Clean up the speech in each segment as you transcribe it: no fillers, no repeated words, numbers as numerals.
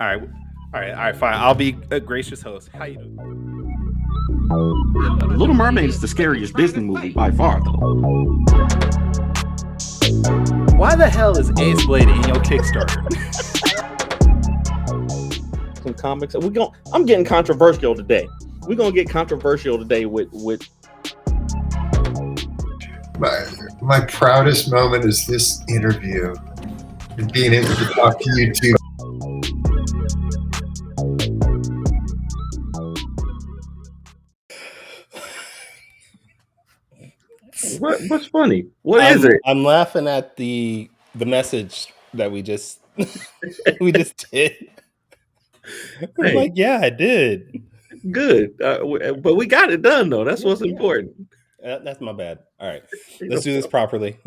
All right, all right, fine. I'll be a gracious host. How you doing? Little Mermaid is the scariest Disney movie by far, though. Why the hell is Ace Blade in your Kickstarter? Some comics. I'm getting controversial today. We're gonna get controversial today with my proudest moment is this interview and being able to talk to you two. what's funny? What is it? I'm laughing at the message that we just did. Hey. Like, yeah, I did. Good, but we got it done though. That's what's important. That's my bad. All right, let's do this properly.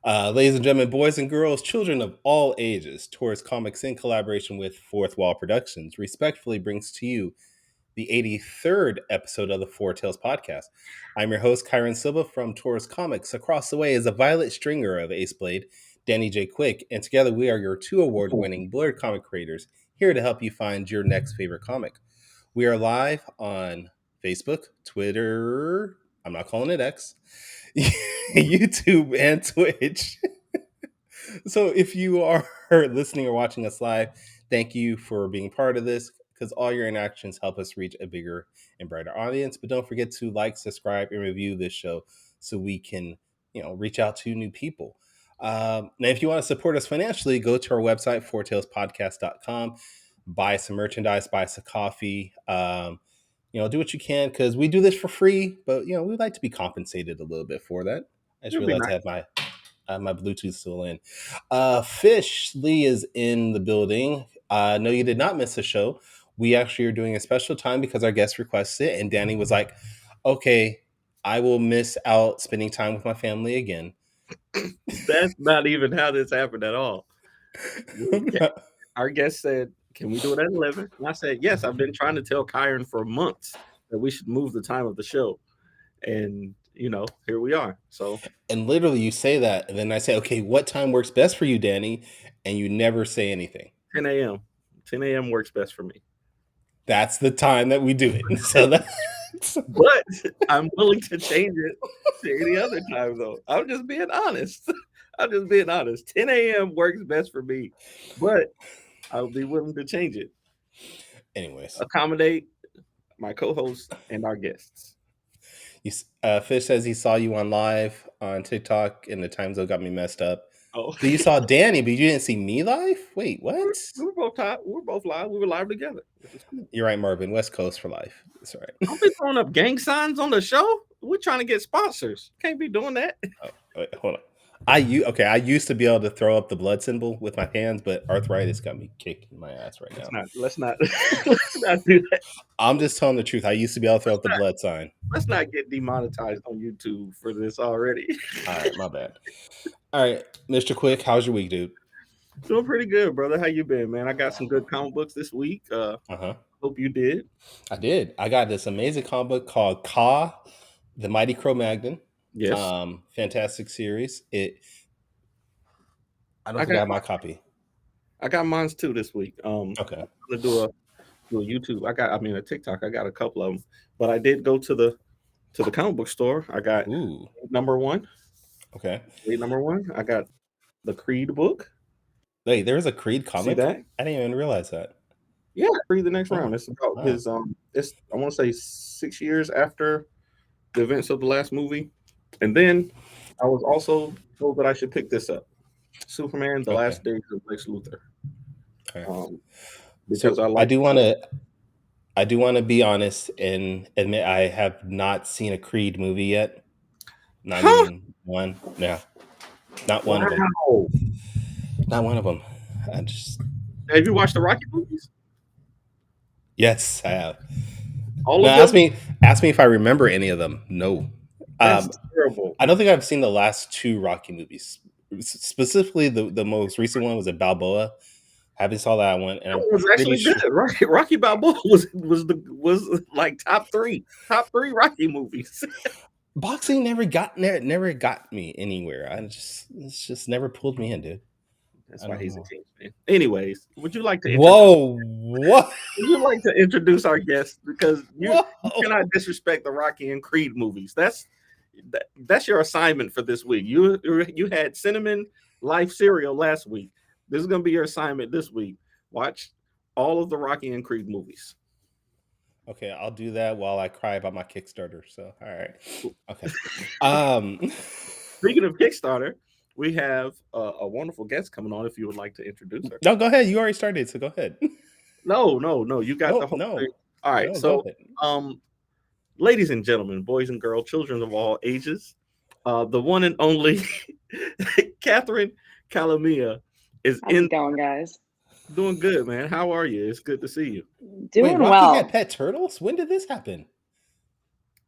Ladies and gentlemen, boys and girls, children of all ages, Taurus Comics, in collaboration with Fourth Wall Productions, respectfully brings to you the 83rd episode of the Four Tales podcast. I'm your host, Kyron Silva from Taurus Comics. Across the way is a Violet Stringer of Ace Blade, Danny J. Quick, and together we are your 2 award-winning Blurred comic creators, here to help you find your next favorite comic. We are live on Facebook, Twitter, I'm not calling it X, YouTube, and Twitch. So if you are listening or watching us live, thank you for being part of this, because all your interactions help us reach a bigger and brighter audience. But don't forget to like, subscribe, and review this show so we can, reach out to new people. Now, if you want to support us financially, go to our website, fourtalespodcast.com, buy some merchandise, buy some coffee, do what you can, because we do this for free, but, we'd like to be compensated a little bit for that. I just realized I had my Bluetooth still in. Fish Lee is in the building. No, you did not miss a show. We actually are doing a special time because our guest requested it, and Danny was like, okay, I will miss out spending time with my family again. That's not even how this happened at all. Our guest said, can we do it at 11? And I said, yes, I've been trying to tell Kyron for months that we should move the time of the show. And, here we are. So, and literally you say that, and then I say, okay, what time works best for you, Danny? And you never say anything. 10 a.m. 10 a.m. works best for me. That's the time that we do it. So but I'm willing to change it to any other time, though. I'm just being honest. 10 a.m. works best for me, but I'll be willing to change it. Anyways, accommodate my co-hosts and our guests. Fish says he saw you on live on TikTok, and the time zone got me messed up. Oh, so you saw Danny, but you didn't see me live? Wait, what? We were both live. We were live together. Cool. You're right, Marvin. West Coast for life. That's right. Don't be throwing up gang signs on the show. We're trying to get sponsors. Can't be doing that. Oh, wait, hold on. I used to be able to throw up the blood symbol with my hands, but arthritis got me kicking my ass right now. Let's not do that. I'm just telling the truth. I used to be able to throw up the blood sign. Let's not get demonetized on YouTube for this already. All right, my bad. All right, Mr. Quick, how's your week, dude? Doing pretty good, brother. How you been, man? I got some good comic books this week. Hope you did. I did. I got this amazing comic book called Ka, the Mighty Cro-Magnon. Yes. Fantastic series. I don't think I have my copy. I got mine too this week. Okay. I'm gonna do a YouTube. a TikTok. I got a couple of them, but I did go to the comic book store. I got number 1. Okay. Number 1. I got the Creed book. Wait, there was a Creed comic? See that? I didn't even realize that. Yeah, Creed the Next Round. It's about his it's I want to say 6 years after the events of the last movie. And then I was also told that I should pick this up. Superman: The Last Days of Lex Luthor. Okay. Because so I do want to be honest and admit I have not seen a Creed movie yet. Not even one. Yeah. Not one of them. Not one of them. Have you watched the Rocky movies? Yes, I have. All of them? Ask me if I remember any of them. No. That's terrible. I don't think I've seen the last 2 Rocky movies. Specifically, the most recent one was a Balboa. Haven't saw that one. And it was actually good. Rocky Balboa was like top 3 Rocky movies. Boxing never got me anywhere. It's just never pulled me in, dude. That's I why don't he's a know. Kings fan. Anyways, would you like to introduce? Whoa! What? Would you like to introduce our guest? Because you Whoa! cannot disrespect the Rocky and Creed movies. That's your assignment for this week. You had cinnamon life cereal last week. This is gonna be your assignment this week. Watch all of the Rocky and Creed movies. Okay, I'll do that while I cry about my Kickstarter. So, all right. Okay. Um. Speaking of Kickstarter, we have a wonderful guest coming on. If you would like to introduce her. No, go ahead. You already started, so go ahead. No. You got the No, whole thing. no, All right. no. Go So, ahead. ladies and gentlemen, boys and girls, children of all ages, the one and only Catherine Calamia is How's it going, guys? doing good, man. How are you? It's good to see you. Wait, Doing Rocky had well. pet turtles? When did this happen?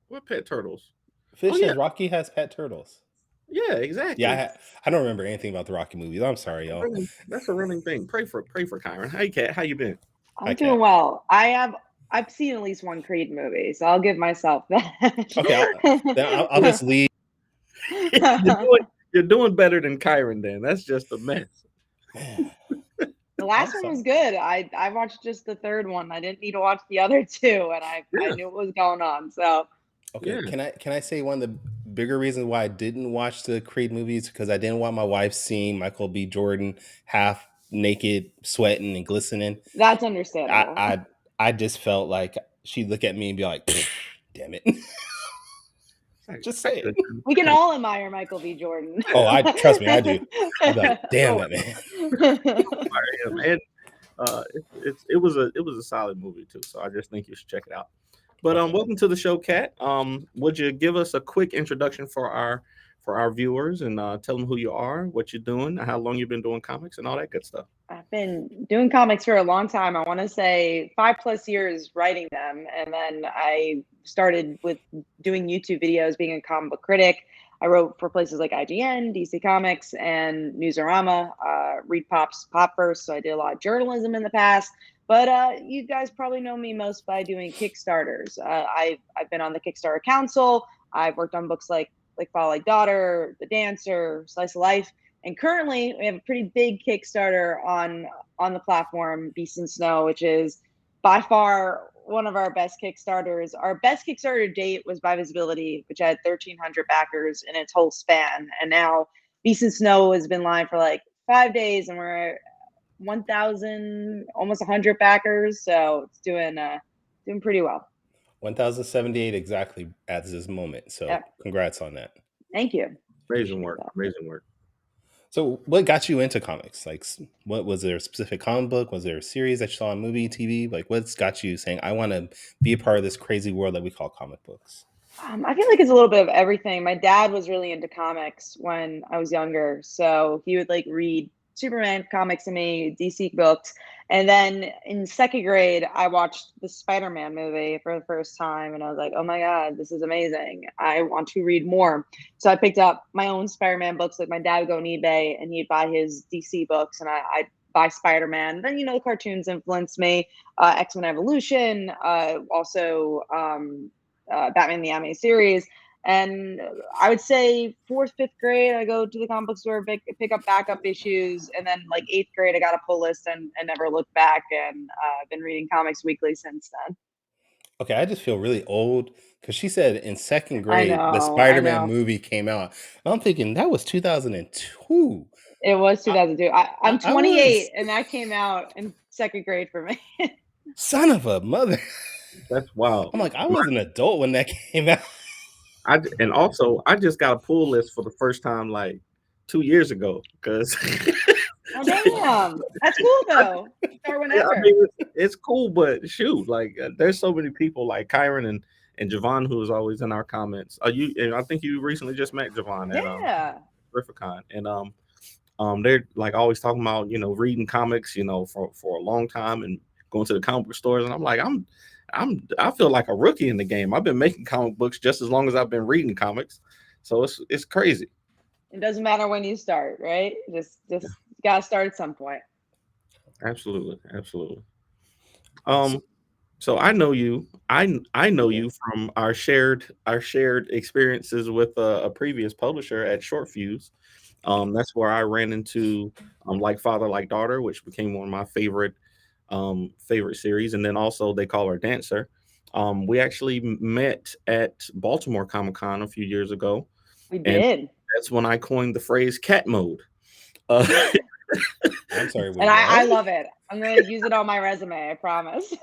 What pet turtles? Fish yeah. says Rocky has pet turtles. Yeah, exactly. Yeah, I don't remember anything about the Rocky movies. I'm sorry, y'all. That's a running thing. Pray for Kyron. Hey, Kat, how you been? I'm Hi, doing Kat. well. I've seen at least one Creed movie, so I'll give myself that. Okay, I'll just leave. You're doing better than Kyron. Then that's just a mess. The last one was good. I watched just the third one. I didn't need to watch the other two, and I knew what was going on. So Okay, Yeah. can I say one of the bigger reasons why I didn't watch the Creed movies because I didn't want my wife seeing Michael B. Jordan half naked, sweating and glistening. that's understandable. I just felt like she'd look at me and be like, "Damn it." Just say it. We can all admire Michael B. Jordan. Oh, trust me, I do. I'd be like, "Damn that man." And it was a solid movie too. So I just think you should check it out. But Okay. welcome to the show, Kat. Would you give us a quick introduction for our viewers and tell them who you are, what you're doing, how long you've been doing comics, and all that good stuff? I've been doing comics for a long time. I want to say 5+ years writing them. And then I started with doing YouTube videos, being a comic book critic. I wrote for places like IGN, DC Comics, and Newsarama, Read Pop's Pop First. So I did a lot of journalism in the past. But you guys probably know me most by doing Kickstarters. I've been on the Kickstarter Council. I've worked on books like Follow Like Daughter, The Dancer, Slice of Life. And currently, we have a pretty big Kickstarter on the platform, Beast and Snow, which is by far one of our best Kickstarters. Our best Kickstarter date was by Visibility, which had 1,300 backers in its whole span. And now Beast and Snow has been live for like 5 days, and we're at 1,000, almost 100 backers. So it's doing pretty well. 1,078 exactly at this moment. So Yep. congrats on that. Thank you. Amazing work. that. Amazing work. So what got you into comics? Like, what was there a specific comic book? Was there a series that you saw on movie, TV? Like, what's got you saying, I want to be a part of this crazy world that we call comic books? I feel like it's a little bit of everything. My dad was really into comics when I was younger, so he would like read Superman comics to me, DC books, and then in second grade, I watched the Spider-Man movie for the first time, and I was like, "Oh my god, this is amazing! I want to read more." So I picked up my own Spider-Man books. Like my dad would go on eBay and he'd buy his DC books, and I'd buy Spider-Man. Then the cartoons influenced me. X-Men Evolution, also. Batman the Anime series. And I would say 4th, 5th grade, I go to the comic book store, pick up backup issues. And then like 8th grade, I got a pull list and never looked back. And I've been reading comics weekly since then. Okay, I just feel really old because she said in second I grade, the know. Spider-Man movie came out. And I'm thinking that was 2002. It was 2002. I'm 28 was... and that came out in second grade for me. Son of a mother. That's wild. I'm like, I was an adult when that came out. And also, I just got a pull list for the first time like 2 years ago because. Oh, damn. That's cool though. Start whenever. I mean, it's cool, but shoot, like there's so many people like Kyron and Javon who is always in our comments. And I think you recently just met Javon at Grifficon, and they're like always talking about reading comics for a long time and going to the comic book stores, and I'm like I feel like a rookie in the game. I've been making comic books just as long as I've been reading comics, so it's crazy. It doesn't matter when you start, right? Just gotta start at some point. Absolutely. So I know you. I know you from our shared experiences with a previous publisher at Short Fuse, That's where I ran into Like Father Like Daughter, which became one of my favorite series, and then also They Call Her Dancer. We actually met at Baltimore Comic Con a few years ago, We and did. that's when I coined the phrase cat mode. Uh, I'm sorry. And Wait, I what? love it. I'm gonna use it on my resume, I promise.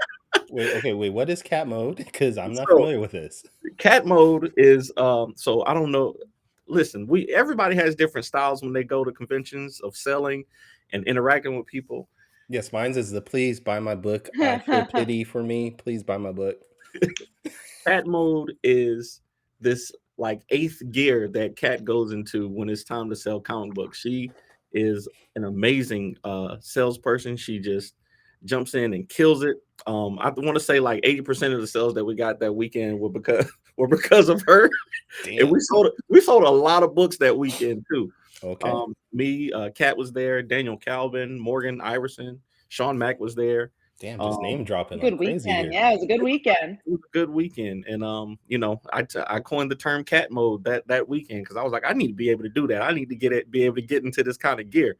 Wait. Okay. Wait. What is cat mode? Because I'm not so familiar with this. cat mode is so I don't know. Listen, we everybody has different styles when they go to conventions of selling and interacting with people. Yes, mine's is the please buy my book. Show pity for me. Please buy my book. Cat mode is this like eighth gear that Cat goes into when it's time to sell comic books. She is an amazing salesperson. She just jumps in and kills it. I want to say like 80% of the sales that we got that weekend were because were because of her. And Damn. we sold a lot of books that weekend too. Okay. Cat was there, Daniel Calvin, Morgan Iverson, Sean Mack was there. Damn. Just Um, name dropping Good like crazy weekend. here. Yeah, it was a good weekend. it was a good weekend, and I coined the term cat mode that weekend because I was like, I need to be able to do that. I need to be able to get into this kind of gear.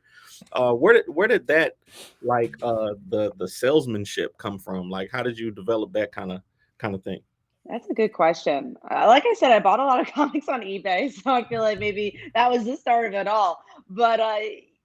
Where did that like the salesmanship come from? Like, how did you develop that kind of thing? That's a good question. Like I said, I bought a lot of comics on eBay, so I feel like maybe that was the start of it all. But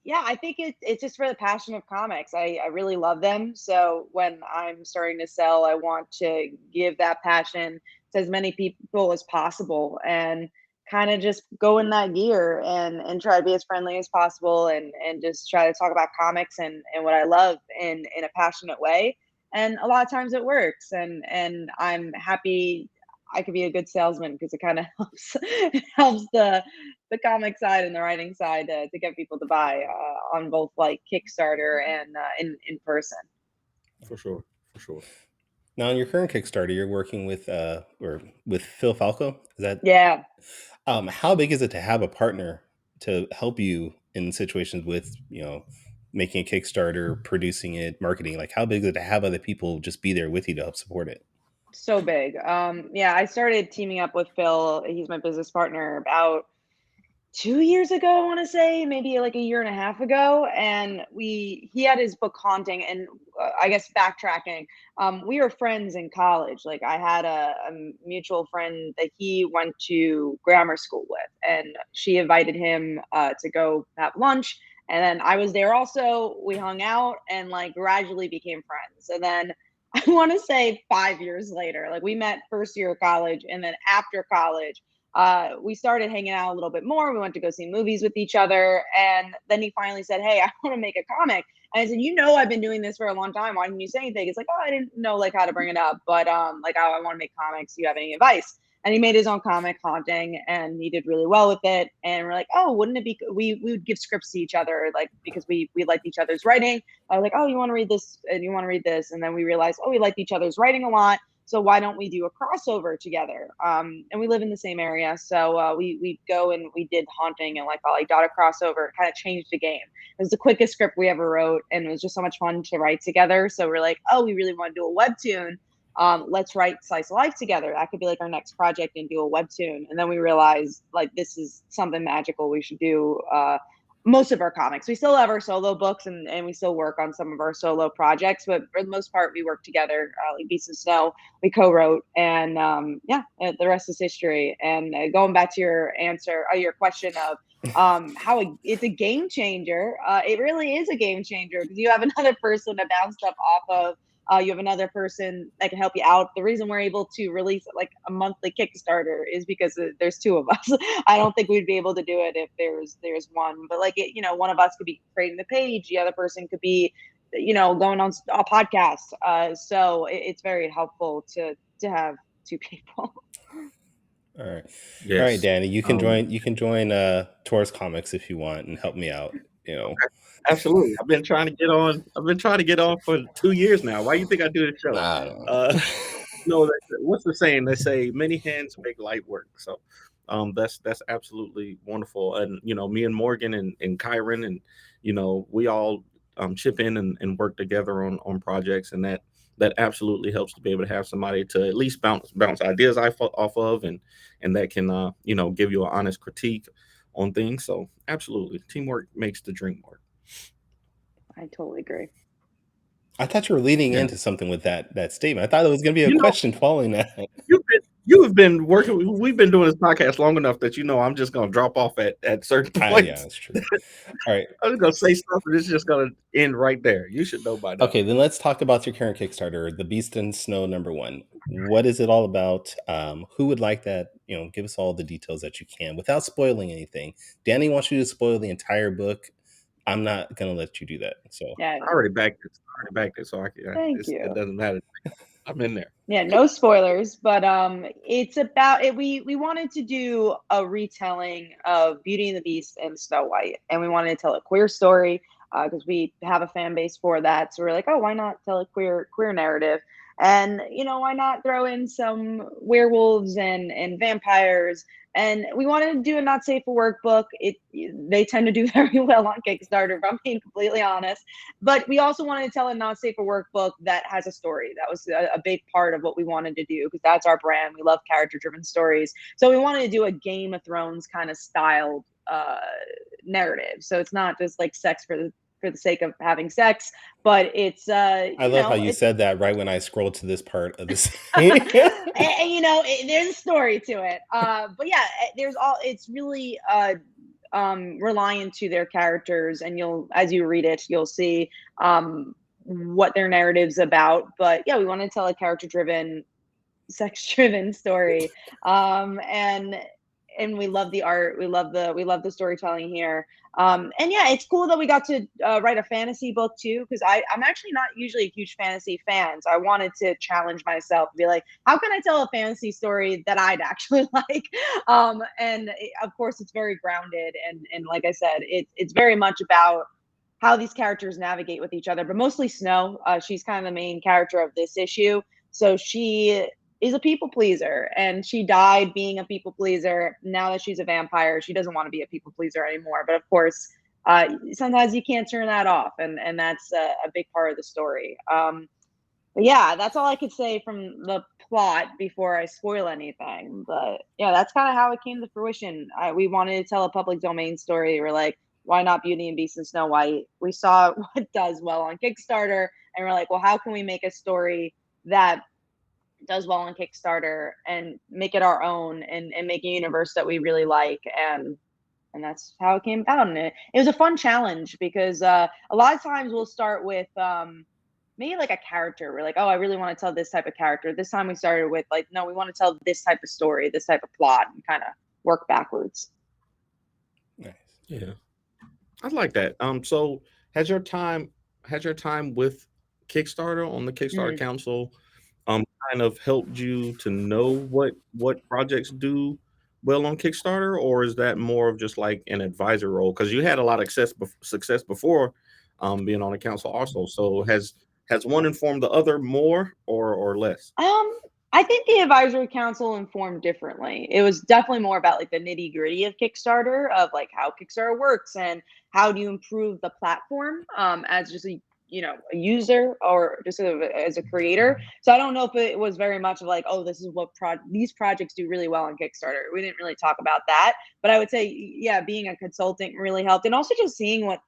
yeah, I think it's just for the passion of comics. I really love them. So when I'm starting to sell, I want to give that passion to as many people as possible and kind of just go in that gear and try to be as friendly as possible and just try to talk about comics and what I love in a passionate way, and a lot of times it works, and I'm happy I could be a good salesman because it kind of helps it helps the comic side and the writing side to get people to buy on both like Kickstarter and in person. For sure, for sure. Now, on your current Kickstarter, you're working with or with Phil Falco. Is that Yeah. how big is it to have a partner to help you in situations with making a Kickstarter, producing it, marketing? Like, how big is it to have other people just be there with you to help support it? So big. Yeah, I started teaming up with Phil. He's my business partner about 2 years ago, I want to say, maybe like a year and a half ago. And he had his book Haunting, and I guess backtracking, we were friends in college. Like I had a mutual friend that he went to grammar school with, and she invited him to go have lunch. And then I was there also. We hung out and like gradually became friends. And then I want to say 5 years later, like we met first year of college, and then after college, we started hanging out a little bit more. We went to go see movies with each other, and then he finally said, "Hey, I want to make a comic." And I said, I've been doing this for a long time. Why didn't you say anything?" It's like, "Oh, I didn't know like how to bring it up, but like I want to make comics. Do you have any advice?" And he made his own comic, Haunting, and he did really well with it. And we're like, "Oh, wouldn't it be?" We would give scripts to each other, like because we liked each other's writing. I was like, "Oh, you want to read this? And you want to read this?" And then we realized, oh, we liked each other's writing a lot, so why don't we do a crossover together? And we live in the same area, so we go and we did Haunting and like Like Daughter crossover. It kind of changed the game. It was the quickest script we ever wrote, and it was just so much fun to write together. So we're like, oh, we really want to do a webtoon. Let's write Slice of Life together. That could be like our next project and do a webtoon. And then we realized like this is something magical. We should do most of our comics. We still have our solo books, and we still work on some of our solo projects, but for the most part, we work together. Like Beast of Snow, we co-wrote, and yeah, the rest is history. And going back to your answer, your question of how it's a game changer. It really is a game changer because you have another person to bounce stuff off of. You have another person that can help you out. The reason we're able to release like a monthly Kickstarter is because there's two of us. I don't think we'd be able to do it if there's one. But like one of us could be creating the page, the other person could be, going on a podcast. So it's very helpful to have two people. All right. All right, Yes. Danny, you can join Taurus Comics if you want and help me out. Absolutely. I've been trying to get on for 2 years now. Why do you think I do this show? I don't know. No, what's the saying? They say many hands make light work. So that's absolutely wonderful. And me and Morgan and Kyron and we all chip in and work together on projects, and that absolutely helps to be able to have somebody to at least bounce ideas off of, and that can give you an honest critique on things. So absolutely, teamwork makes the dream work. I totally agree. I thought you were leading Yeah. into something with that statement. I thought it was going to be a You know, question following that. you have been working. We've been doing this podcast long enough that I'm just going to drop off at certain Yeah, points. that's true. All right. I'm just going to say stuff and it's just going to end right there. You should know by now. Okay, then let's talk about your current Kickstarter, The Beast in Snow #1. What is it all about? Who would like that? Give us all the details that you can without spoiling anything. Danny wants you to spoil the entire book. I'm not gonna let you do that. So Yeah. I already backed it, so Thank you. it doesn't matter. I'm in there. Yeah, no spoilers, but it's about it. We wanted to do a retelling of Beauty and the Beast and Snow White, and we wanted to tell a queer story because we have a fan base for that. So we're like, oh, why not tell a queer narrative? And why not throw in some werewolves and vampires? And we wanted to do a not safe for work book. They tend to do very well on Kickstarter, if I'm being completely honest. But we also wanted to tell a not safe for work book that has a story. That was a big part of what we wanted to do because that's our brand. We love character driven stories. So we wanted to do a Game of Thrones kind of styled narrative. So it's not just like sex for the sake of having sex, but it's I love how you said that right when I scrolled to this part of this. and, there's a story to it. But yeah, it's really reliant to their characters, and as you read it, you'll see what their narrative's about. But yeah, we want to tell a character driven, sex driven story. And we love the art. We love the storytelling here. And yeah, it's cool that we got to write a fantasy book too, because I'm actually not usually a huge fantasy fan. So I wanted to challenge myself and be like, how can I tell a fantasy story that I'd actually like? Of course, it's very grounded. And like I said, it's very much about how these characters navigate with each other, but mostly Snow. She's kind of the main character of this issue. So she is a people pleaser, and she died being a people pleaser. Now that she's a vampire, she doesn't want to be a people pleaser anymore. But of course, sometimes you can't turn that off, and that's a big part of the story. But yeah, that's all I could say from the plot before I spoil anything. But yeah, that's kind of how it came to fruition. We wanted to tell a public domain story. We're like, why not Beauty and Beast and Snow White? We saw what does well on Kickstarter, and we're like, well, how can we make a story that does well on Kickstarter and make it our own and make a universe that we really like? And that's how it came about. And it was a fun challenge because a lot of times we'll start with maybe like a character. We're like, oh, I really want to tell this type of character. This time we started with like, no, we want to tell this type of story, this type of plot, and kind of work backwards. Nice. Yeah, I like that. So has your time with Kickstarter on the Kickstarter Council kind of helped you to know what projects do well on Kickstarter, or is that more of just like an advisor role? Because you had a lot of success before being on the council also. So has one informed the other more or less? I think the advisory council informed differently. It was definitely more about like the nitty gritty of Kickstarter, of like how Kickstarter works and how do you improve the platform as just a user or just as a creator. So I don't know if it was very much of like, oh, this is what these projects do really well on Kickstarter. We didn't really talk about that, but I would say, yeah, being a consultant really helped, and also just seeing what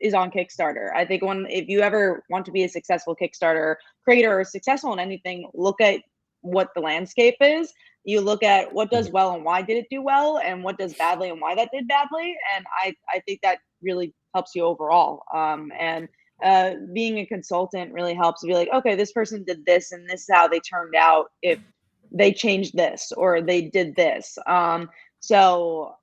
is on Kickstarter. I think if you ever want to be a successful Kickstarter creator or successful in anything, look at what the landscape is. You look at what does well and why did it do well, and what does badly and why that did badly. And I think that really helps you overall. And being a consultant really helps to be like, okay, this person did this and this is how they turned out if they changed this or they did this. So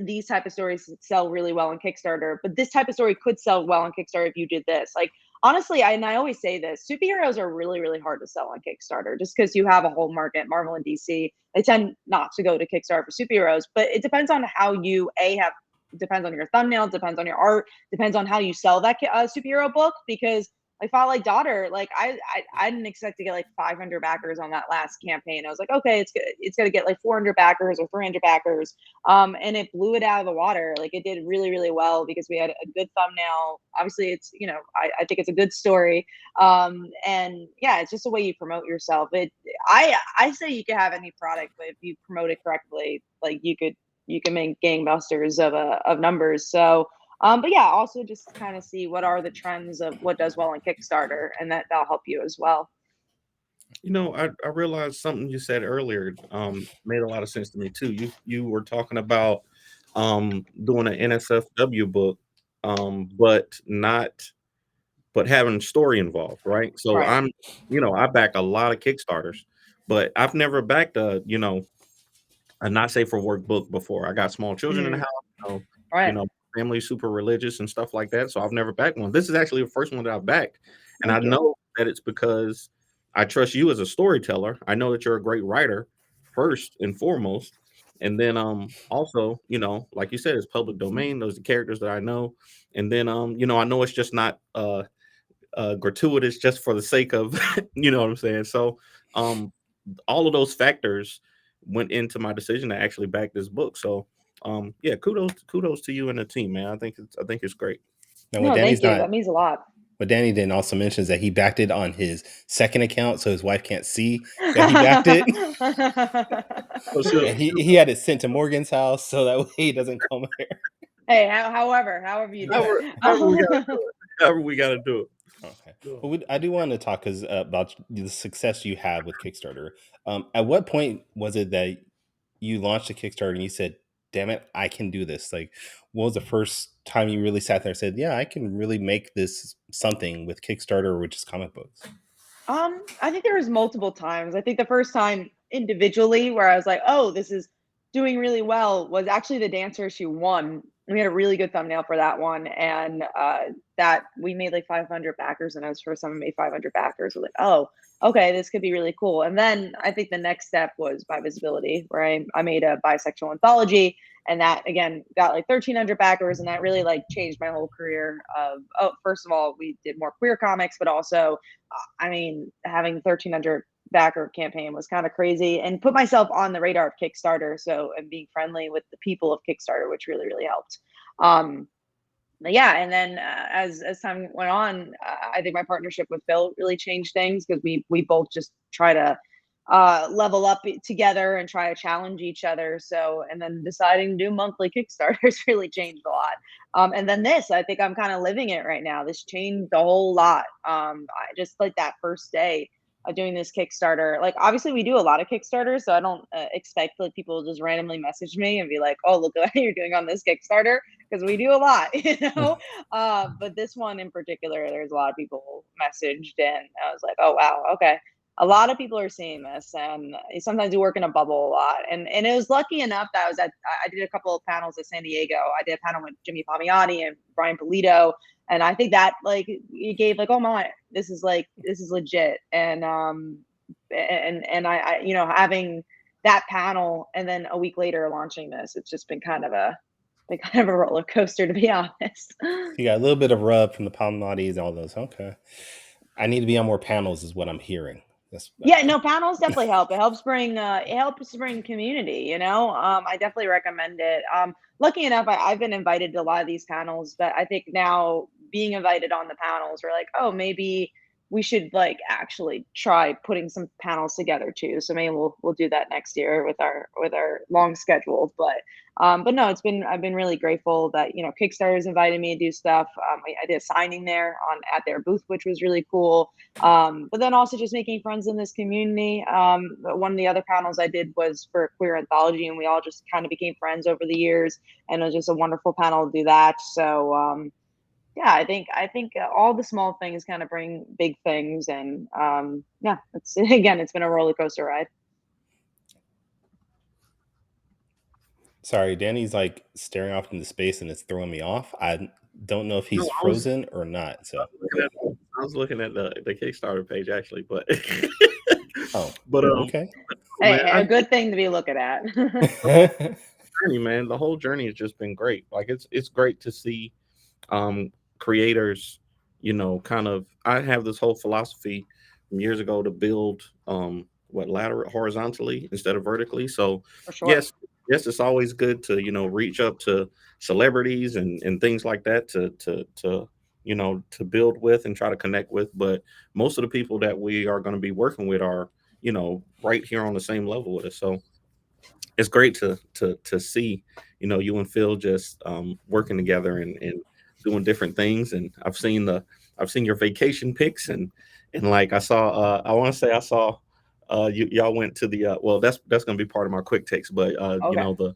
these type of stories sell really well on Kickstarter, but this type of story could sell well on Kickstarter if you did this. Like honestly, I always say this: superheroes are really, really hard to sell on Kickstarter, just because you have a whole market. Marvel and DC, they tend not to go to Kickstarter for superheroes, but it depends on how you depends on your thumbnail, depends on your art, depends on how you sell that superhero book. Because like Fall Daughter, like I didn't expect to get like 500 backers on that last campaign. I was like, okay, it's gonna get like 400 backers or 300 backers, and it blew it out of the water. Like it did really, really well because we had a good thumbnail. Obviously, it's I think it's a good story, and yeah, it's just the way you promote yourself. I say you can have any product, but if you promote it correctly, like you could you can make gangbusters of numbers. So but yeah, also just kind of see what are the trends of what does well on Kickstarter, and that'll help you as well. I realized something you said earlier made a lot of sense to me too. You were talking about doing an NSFW book, but not but having story involved, right? So Right. I back a lot of Kickstarters, but I've never backed a not safe for work book before. I got small children in the Mhm. house, you Right. know, family super religious and stuff like that. So I've never backed one. This is actually the first one that I've backed. And I Thank you. know that it's because I trust you as a storyteller. I know that you're a great writer first and foremost. And then also, like you said, it's public domain. Those are the characters that I know. And then I know it's just not gratuitous just for the sake of you know what I'm saying. So um all of those factors went into my decision to actually back this book. So yeah, kudos to you and the team, man. I think it's great. Now, No, thank you. That means a lot. what Danny then also mentions that he backed it on his second account, so his wife can't see that he backed it, So she'll, and he she'll he had it sent to Morgan's house so that way he doesn't come here. Hey, however you do however, it. however we gotta do it. Okay. Well, I do want to talk about the success you had with Kickstarter. At what point was it that you launched a Kickstarter and you said, "Damn it, I can do this"? Like, what was the first time you really sat there and said, "Yeah, I can really make this something with Kickstarter or with just comic books"? I think there was multiple times. I think the first time individually where I was like, "Oh, this is doing really well," was actually the dancer she won. We had a really good thumbnail for that one, and that we made like 500 backers, and I was the first time I made 500 backers. I was like, "Oh, okay, this could be really cool." And then I think the next step was by visibility, where I made a bisexual anthology, and that again got like 1,300 backers, and that really like changed my whole career. Of oh, first of all, we did more queer comics, but also I mean, having 1,300 backer campaign was kind of crazy, and put myself on the radar of Kickstarter. So, and being friendly with the people of Kickstarter, which really, really helped. Um, but yeah, and then as time went on, I think my partnership with Phil really changed things because we both just try to level up together and try to challenge each other. So, and then deciding to do monthly Kickstarters really changed a lot. And then this, I think I'm kind of living it right now. This changed a whole lot. I just like that first day of doing this Kickstarter. Like, obviously, we do a lot of Kickstarters, so I don't expect like people to just randomly message me and be like, "Oh, look what you're doing on this Kickstarter," because we do a lot, you know. But this one in particular, there's a lot of people messaged, and I was like, "Oh wow, okay." A lot of people are seeing this, and sometimes you work in a bubble a lot. And it was lucky enough that I did a couple of panels at San Diego. I did a panel with Jimmy Palmiotti and Brian Polito, and I think that like it gave like, oh my, this is legit. And I having that panel and then a week later launching this, it's just been kind of a roller coaster, to be honest. You got a little bit of rub from the Palmati's and all those. Okay, I need to be on more panels, is what I'm hearing. That's Yeah, no, panels definitely help. It helps bring community, you know? I definitely recommend it. Lucky enough, I've been invited to a lot of these panels, but I think now being invited on the panels, we're like, oh, maybe we should like actually try putting some panels together too. So maybe we'll do that next year with our long schedule. But no, I've been really grateful that Kickstarter's invited me to do stuff. I did a signing there on at their booth, which was really cool. But then also just making friends in this community. One of the other panels I did was for a queer anthology, and we all just kind of became friends over the years, and it was just a wonderful panel to do that. So yeah, I think all the small things kind of bring big things, and yeah, it's again, it's been a roller coaster ride. Sorry, Danny's like staring off into space and it's throwing me off. I don't know if No, he's frozen or not. So, I was looking at the Kickstarter page actually, but oh, but okay. Hey, man, a good thing to be looking at. journey, man. The whole journey has just been great. Like it's great to see creators, kind of I have this whole philosophy from years ago to build what lateral horizontally instead of vertically. So For sure. yes, yes, it's always good to, reach up to celebrities and things like that to build with and try to connect with. But most of the people that we are going to be working with are, right here on the same level with us. So it's great to see, you and Phil just working together and doing different things. And I've seen your vacation pics, and like I saw, I want to say I saw, y'all went to the well, that's gonna be part of my quick takes, but Okay. the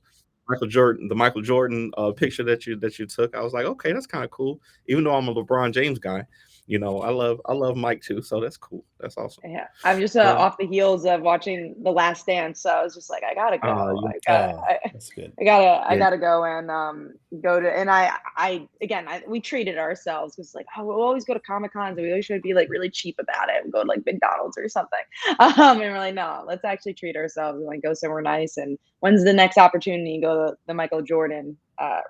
Michael Jordan picture that you took, I was like, okay, that's kind of cool. Even though I'm a LeBron James guy, I love Mike too, so that's cool. That's awesome. Yeah, I'm just But off the heels of watching The Last Dance, so I was just like, I gotta go. yeah, Oh, that's good. I yeah, gotta go and go to. And we treated ourselves because like, oh, we'll always go to Comic Cons and we always should be like really cheap about it. We go to like McDonald's or something. And we're like, no, let's actually treat ourselves and like go somewhere nice. And when's the next opportunity to go to the Michael Jordan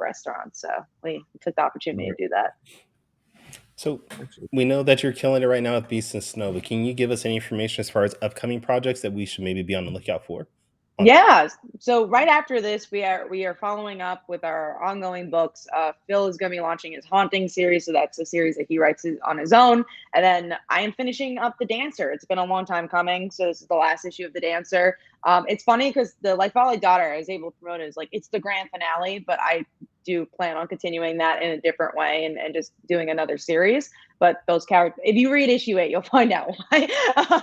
restaurant? So we took the opportunity right. to do that. So we know that you're killing it right now with Beast and Snow, but can you give us any information as far as upcoming projects that we should maybe be on the lookout for? Yeah. So right after this, we are following up with our ongoing books. Phil is going to be launching his Haunting series, so that's a series that he writes on his own. And then I am finishing up The Dancer. It's been a long time coming, so this is the last issue of The Dancer. It's funny because the Like Valley Daughter I was able to promote it as like it's the grand finale, but I do plan on continuing that in a different way and just doing another series. But those characters, if you read issue 8, you'll find out why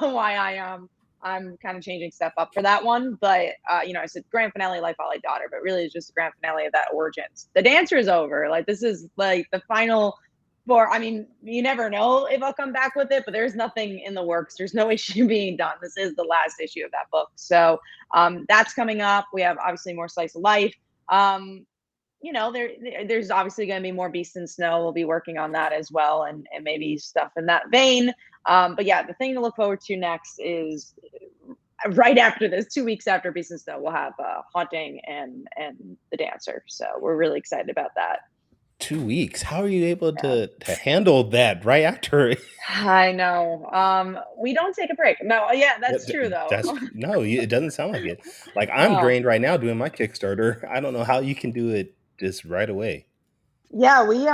why I'm kind of changing stuff up for that one. But I said grand finale, Life Valley Daughter, but really it's just the grand finale of that origins. The Dancer is over. Like this is like the final for. I mean, you never know if I'll come back with it, but there's nothing in the works. There's no issue being done. This is the last issue of that book. So that's coming up. We have obviously more slice of life. Um, there's obviously going to be more Beast and Snow. We'll be working on that as well, and maybe stuff in that vein. But yeah, the thing to look forward to next is right after this, 2 weeks after Beast and Snow, we'll have Haunting and The Dancer. So we're really excited about that. 2 weeks. How are you able Yeah. to handle that right after? I know. We don't take a break. No, yeah, that's true though. That's no, it doesn't sound like it. Like I'm No. drained right now doing my Kickstarter. I don't know how you can do it just right away. Yeah, we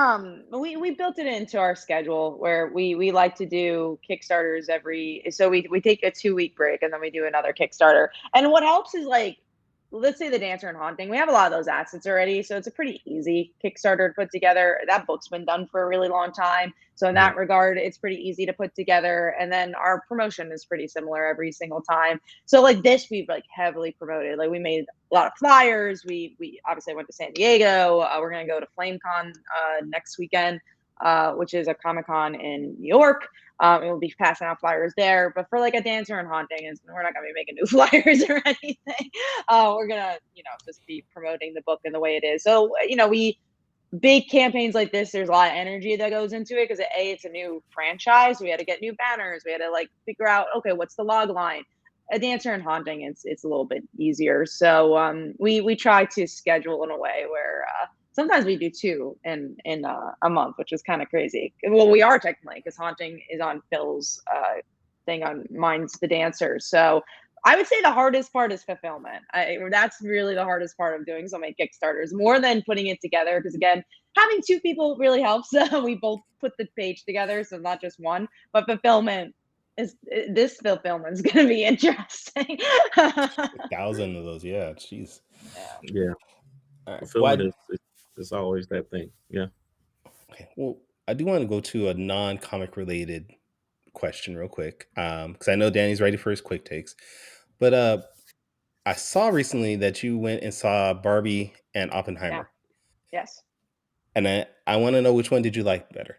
built it into our schedule where we like to do Kickstarters so we take a 2 week break and then we do another Kickstarter. And what helps is like let's say The Dancer and Haunting. We have a lot of those assets already, so it's a pretty easy Kickstarter to put together. That book's been done for a really long time. So in Mhm. that regard, it's pretty easy to put together. And then our promotion is pretty similar every single time. So like this, we've like heavily promoted. Like we made a lot of flyers. We obviously went to San Diego. We're gonna go to FlameCon next weekend, which is a Comic Con in New York. It will be passing out flyers there. But for like a Dancer and Haunting, we're not gonna be making new flyers or anything. We're gonna, just be promoting the book in the way it is. So, we big campaigns like this, there's a lot of energy that goes into it because it's a new franchise. We had to get new banners. We had to like figure out, okay, what's the log line? A Dancer and Haunting, it's a little bit easier. So we try to schedule in a way where sometimes we do two in a month, which is kind of crazy. Well, we are technically because Haunting is on Phil's thing, on mine's The Dancer. So I would say the hardest part is fulfillment. That's really the hardest part of doing so many Kickstarters, more than putting it together. Because again, having two people really helps. We both put the page together, so not just one. But this fulfillment is going to be interesting. 1,000 of those, yeah. Jeez. Yeah. yeah. All right. Fulfillment is always that thing. Yeah. Okay. Well, I do want to go to a non-comic related question real quick, because I know Danny's ready for his quick takes. But I saw recently that you went and saw Barbie and Yeah. Oppenheimer, Yes. and I want to know which one did you like better?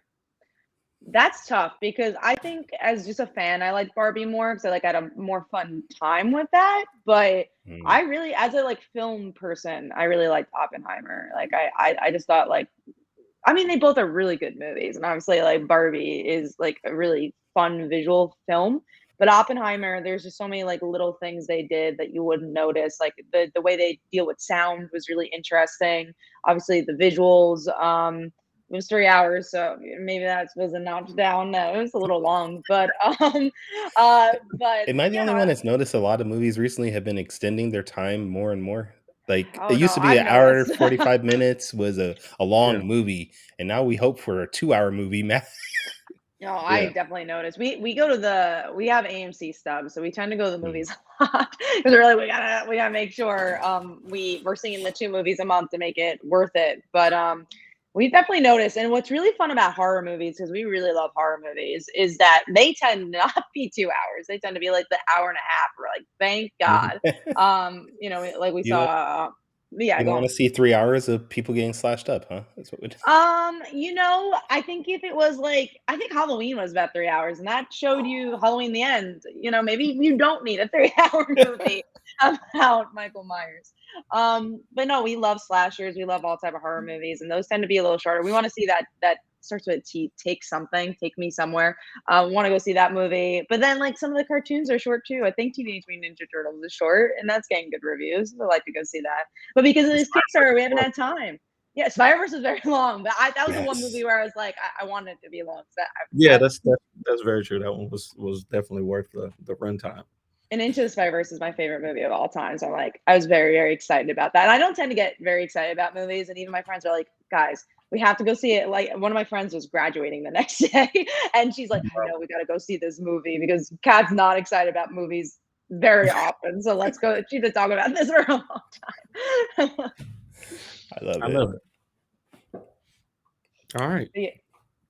That's tough because I think as just a fan, I like Barbie more because I had a more fun time with that. But Mm, I really, as a like film person, I really liked Oppenheimer. Like I just thought like, I mean, they both are really good movies, and obviously like Barbie is like a really fun visual film. But Oppenheimer, there's just so many like little things they did that you wouldn't notice. Like the way they deal with sound was really interesting. Obviously the visuals. It was 3 hours, so maybe that was a notch down. It was a little long, but but Am I the yeah, only one that's noticed a lot of movies recently have been extending their time more and more? Like it oh used no, to be I've an hour noticed. and 45 minutes was a Yeah. long movie, and now we hope for a 2 hour movie. No, I Yeah. definitely noticed. We go to we have AMC stubs, so we tend to go to the movies a lot because we're like we gotta make sure we're seeing the 2 movies a month to make it worth it. But we definitely noticed, and what's really fun about horror movies, because we really love horror movies, is that they tend not to be 2 hours. They tend to be like the hour and a half. We're like, thank God. Like we You don't saw. Yeah, you go don't on. wanna see 3 hours of people getting slashed up, huh? That's what we do. I think if it was like, I think Halloween was about 3 hours, and that showed you Halloween the end. Maybe you don't need a 3 hour movie about Michael Myers. But no, we love slashers. We love all type of horror movies, and those tend to be a little shorter. We want to see that starts with T. Take something. Take me somewhere. Want to go see that movie. But then like some of the cartoons are short too. I think Teenage Mutant Ninja Turtles is short, and that's getting good reviews. I like to go see that. But because of this Kickstarter, we haven't had time. Yeah, Spider-Verse is very long, but that was the one movie Yes. where I was like, I wanted it to be long. So Yeah, I that's very true. That one was definitely worth the runtime. and Into the Spider-Verse is my favorite movie of all time. So I was very, very excited about that. And I don't tend to get very excited about movies, and even my friends are like, guys, we have to go see it. Like one of my friends was graduating the next day, and she's like, I know we got to go see this movie because Kat's not excited about movies very often. So let's go. She's been talking about this for a long time. I love I it. love it. All right, Yeah,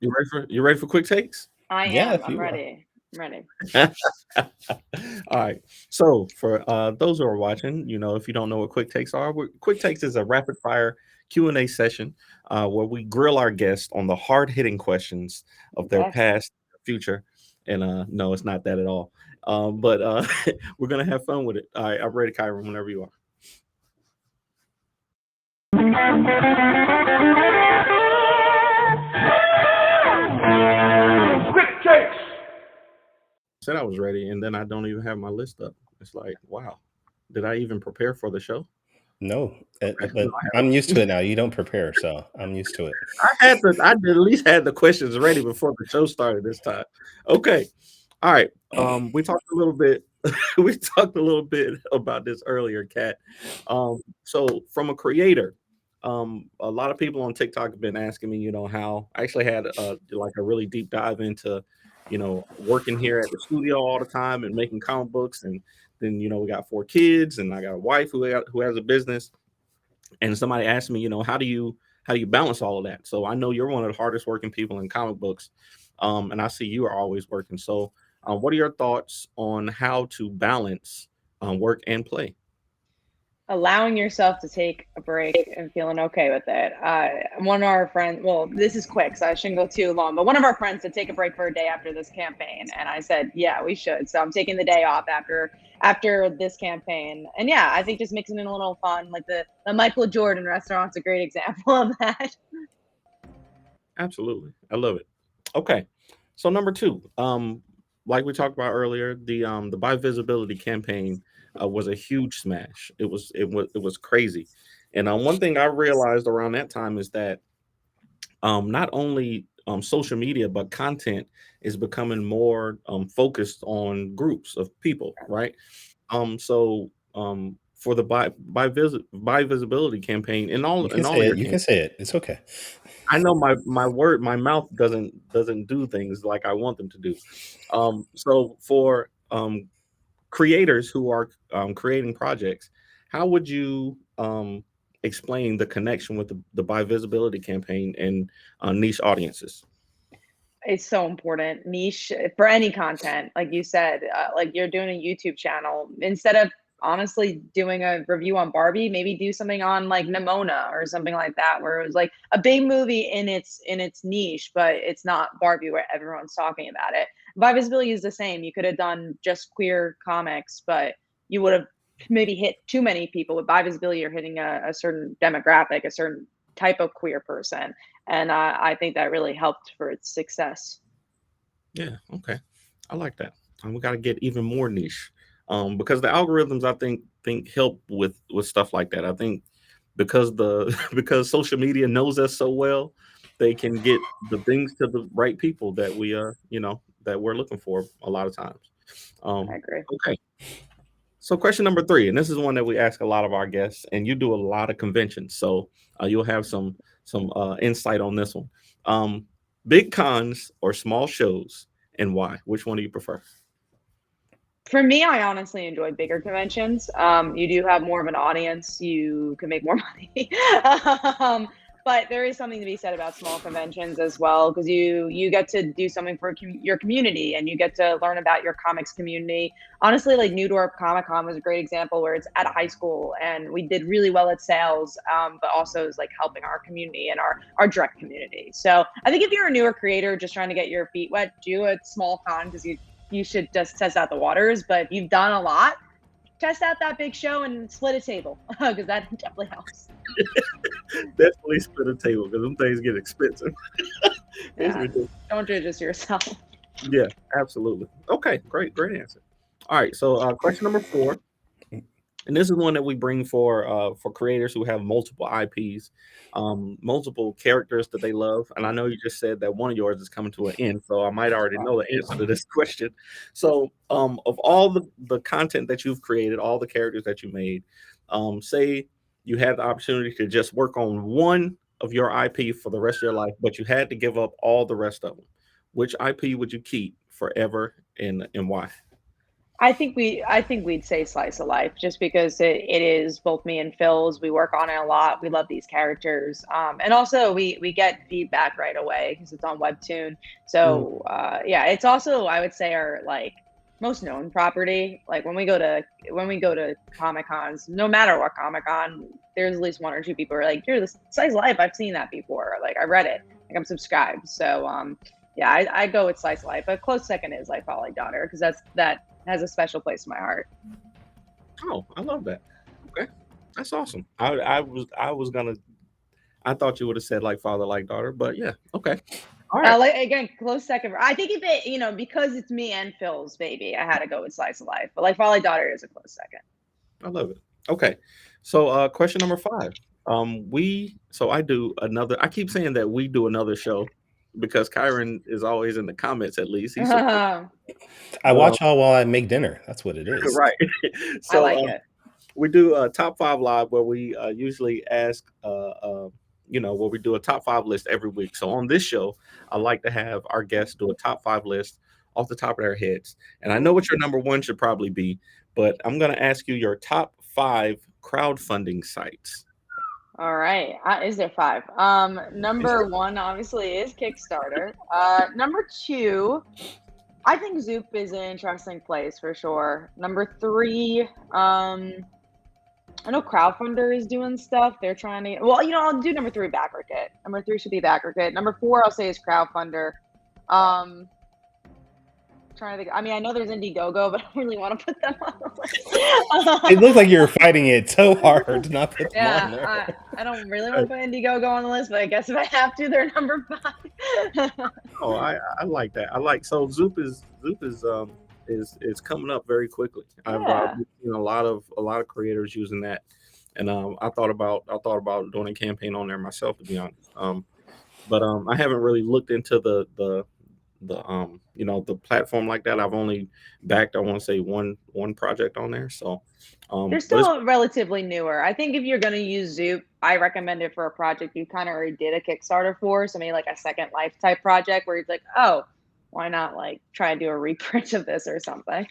you ready for quick takes? I Yeah, am. if I'm you are. ready. I'm ready. All right. So for those who are watching, if you don't know what quick takes are, quick takes is a rapid fire Q&A session where we grill our guests on the hard hitting questions of their Yes. past, future, and no, it's not that at all. But we're gonna have fun with it. All right, I'm ready, Kyron, whenever you are. Said I was ready, and then I don't even have my list up. It's like, wow, did I even prepare for the show? No, Okay. but I'm used to it now. You don't prepare, so I'm used to it. I at least had the questions ready before the show started this time. Okay. All right. We talked a little bit. We talked a little bit about this earlier, Kat. So from a creator, a lot of people on TikTok have been asking me, how I actually had like a really deep dive into, working here at the studio all the time and making comic books, and then we got 4 kids, and I got a wife who has a business, and somebody asked me, how do you balance all of that? So I know you're one of the hardest working people in comic books, and I see you are always working. So, what are your thoughts on how to balance work and play? Allowing yourself to take a break and feeling okay with it. One of our friends, well, this is quick, so I shouldn't go too long, but one of our friends said take a break for a day after this campaign, and I said, yeah, we should. So I'm taking the day off after this campaign, and yeah, I think just mixing in a little fun, like the Michael Jordan restaurant's a great example of that. Absolutely, I love it. Okay, so number two, like we talked about earlier, the buy visibility campaign was a huge smash. It was crazy, and one thing I realized around that time is that not only social media but content is becoming more focused on groups of people, right? For the buy visibility campaign in all You can in all say of it. your You can campaigns, say it. It's okay. I know my mouth doesn't do things like I want them to do. So for creators who are creating projects, how would you explain the connection with the buy visibility campaign and niche audiences? It's so important. Niche for any content, like you said, like you're doing a YouTube channel. Instead of honestly doing a review on Barbie, maybe do something on like Nimona or something like that, where it was like a big movie in its niche, but it's not Barbie where everyone's talking about it. By visibility is the same. You could have done just queer comics, but you would have maybe hit too many people. With by visibility, you're hitting a certain demographic, a certain type of queer person, and I think that really helped for its success. Yeah, okay, I like that. We got to get even more niche, because the algorithms I think help with stuff like that. I think because the because social media knows us so well, they can get the things to the right people that that we're looking for a lot of times. I agree. Okay, so question number three, and this is one that we ask a lot of our guests, and you do a lot of conventions, so you'll have some insight on this one. Um, Big cons or small shows, and why? Which one do you prefer? For me, I honestly enjoy bigger conventions. You do have more of an audience. You can make more money. um, but there is something to be said about small conventions as well, because you get to do something for your community, and you get to learn about your comics community. Honestly, like New York Comic Con was a great example where it's at a high school, and we did really well at sales, but also is like helping our community and our direct community. So I think if you're a newer creator just trying to get your feet wet, do a small con because you should just test out the waters. But if you've done a lot, test out that big show and split a table because that definitely helps. Definitely split a table because them things get expensive. It's Yeah, ridiculous. don't do it just yourself. Yeah, absolutely. Okay, great answer. All right, so question number 4, and this is one that we bring for creators who have multiple IPs, multiple characters that they love. And I know you just said that one of yours is coming to an end, so I might already know the answer to this question. So, of all the content that you've created, all the characters that you made, say you had the opportunity to just work on one of your IP for the rest of your life, but you had to give up all the rest of them. Which IP would you keep forever, and why? I think we'd say slice of life just because it is both me and Phil's. We work on it a lot. We love these characters, and also we get feedback right away because it's on Webtoon. Mm, So yeah, it's also I would say our like most known property. Like when we go to Comic Cons, no matter what Comic Con, there's at least one or two people who are like, "Dude, this slice of life, I've seen that before. Like I read it. Like I'm subscribed." So yeah, I go with slice of life. But close second is like Fall Like Daughter because that has a special place in my heart. Oh, I love that. Okay, that's awesome. I was gonna. I thought you would have said like father, like daughter, but yeah, okay, all right. Like again, close second. I think if it, because it's me and Phil's baby, I had to go with Slice of Life. But like Fall Like Daughter is a close second. I love it. Okay, so question number 5. We so I do another. I keep saying that we do another show because Kyron is always in the comments. At least he's supposed. I I But watch y'all while I make dinner. That's what it is. right. So like it. we do a top 5 live where we usually ask where we do a top 5 list every week. So on this show I like to have our guests do a top 5 list off the top of their heads, and I know what your number 1 should probably be, but I'm going to ask you your top 5 crowdfunding sites. All right. Is there five? Number one obviously is Kickstarter. Number two, I think Zoop is an interesting place for sure. Number three, I know Crowdfunder is doing stuff. They're trying to. Well, I'll do number three, BackRocket. Number three should be BackRocket. Number four, I'll say is Crowdfunder. Trying to think. I mean, I know there's Indiegogo, but I don't really want to put them on the It looked like list. you were fighting it so hard to not put them on Yeah, there. I don't really want to put Indiegogo on the list, but I guess if I have to, they're number five. Oh, I like that. I like so Zoop is coming up very quickly. I've Yeah. seen a lot of creators using that, and I thought about doing a campaign on there myself, to be honest. But I haven't really looked into the platform like that. I've only backed, I want to say, one project on there. So They're but it's still relatively newer. I think if you're going to use Zoop, I recommend it for a project you kind of already did a Kickstarter for. So maybe like a Second Life type project where it's like, oh, why not like try and do a reprint of this or something?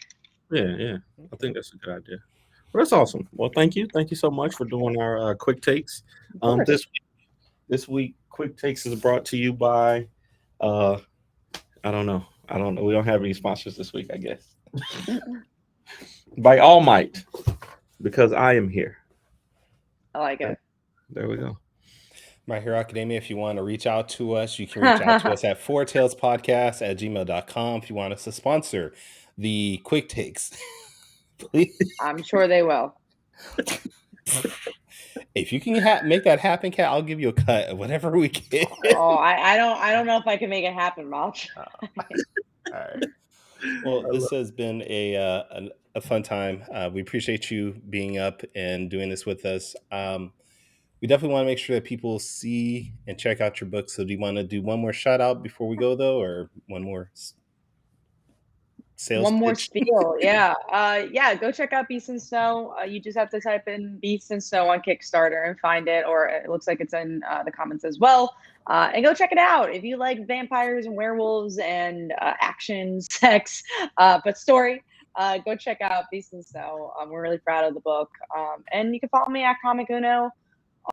yeah, I think that's a good idea. Well, that's awesome. Well, thank you so much for doing our quick takes. Of course. This week, quick takes is brought to you by uh I don't know. We don't have any sponsors this week, I guess. By All Might, because I am here. I like it. There we go. My Hero Academia, if you want to reach out to us, you can reach out to us at fourtailspodcast@gmail.com if you want us to sponsor the quick takes. Please. I'm sure they will. If you can make that happen, Kat, I'll give you a cut of whatever we get. Oh, I don't know if I can make it happen, Mulch. All right. Well, this has been a fun time. We appreciate you being up and doing this with us. We definitely want to make sure that people see and check out your book. So do you want to do one more shout out before we go, though, or one more sales One more pitch. spiel, yeah. Yeah, go check out Beast and Snow. You just have to type in Beast and Snow on Kickstarter and find it, or it looks like it's in the comments as well. And go check it out if you like vampires and werewolves and action, sex, but story. Go check out Beast and Snow. We're really proud of the book. And you can follow me at Comic Uno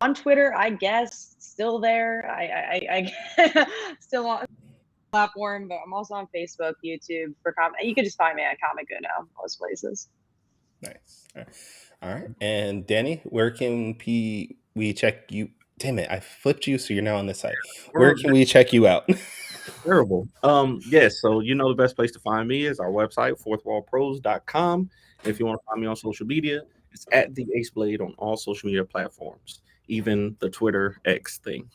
on Twitter, I guess. Still there. I still on platform, but I'm also on Facebook, YouTube for comment. You can just find me at Comic Uno most places. Nice. All right. And Danny, where can we check you? Damn it, I flipped you, so you're now on this side. Where can we check you out? Terrible. Yes, so you know the best place to find me is our website, fourthwallpros.com. If you want to find me on social media, it's at the Ace Blade on all social media platforms, even the Twitter X thing.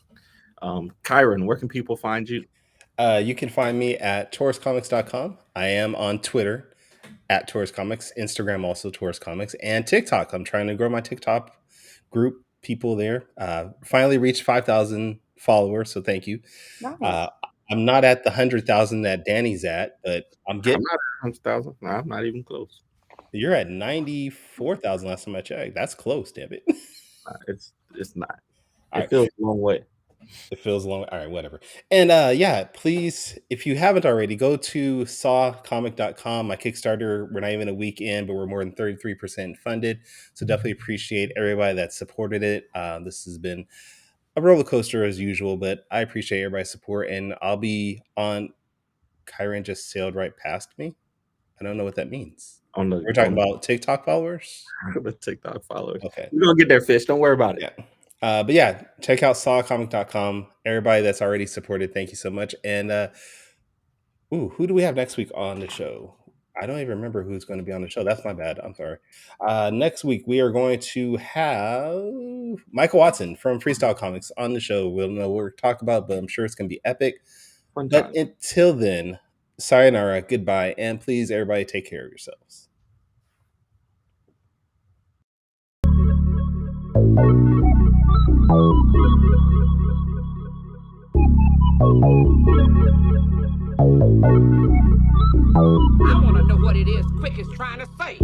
Kyron, where can people find you? You can find me at tauruscomics.com. I am on Twitter at Taurus Comics, Instagram also Taurus Comics, and TikTok. I'm trying to grow my TikTok group, people there. Finally reached 5,000 followers, so thank you. Nice. I'm not at the 100,000 that Danny's at, but I'm I'm getting. not at 100,000. No, I'm not even close. You're at 94,000 last time I checked. That's close, damn it. It's not. All It right. feels a long way. It feels long. All right, whatever. And yeah, please, if you haven't already, go to sawcomic.com. My Kickstarter, we're not even a week in, but we're more than 33% funded. So definitely appreciate everybody that supported it. This has been a roller coaster as usual, but I appreciate everybody's support. And I'll be on. Kyron just sailed right past me. I don't know what that means. We're talking about TikTok followers? The TikTok followers. Okay. We're going to get there, Fish. Don't worry about it. Yeah. But yeah, check out sawcomic.com. Everybody that's already supported, thank you so much. And who do we have next week on the show? I don't even remember who's going to be on the show. That's my bad. I'm sorry. Next week we are going to have Michael Watson from Freestyle Comics on the show. We'll know what we're talking about, but I'm sure it's going to be epic. Fun But time. until then, sayonara, goodbye, and please everybody take care of yourselves. I want to know what it is Quick is trying to say.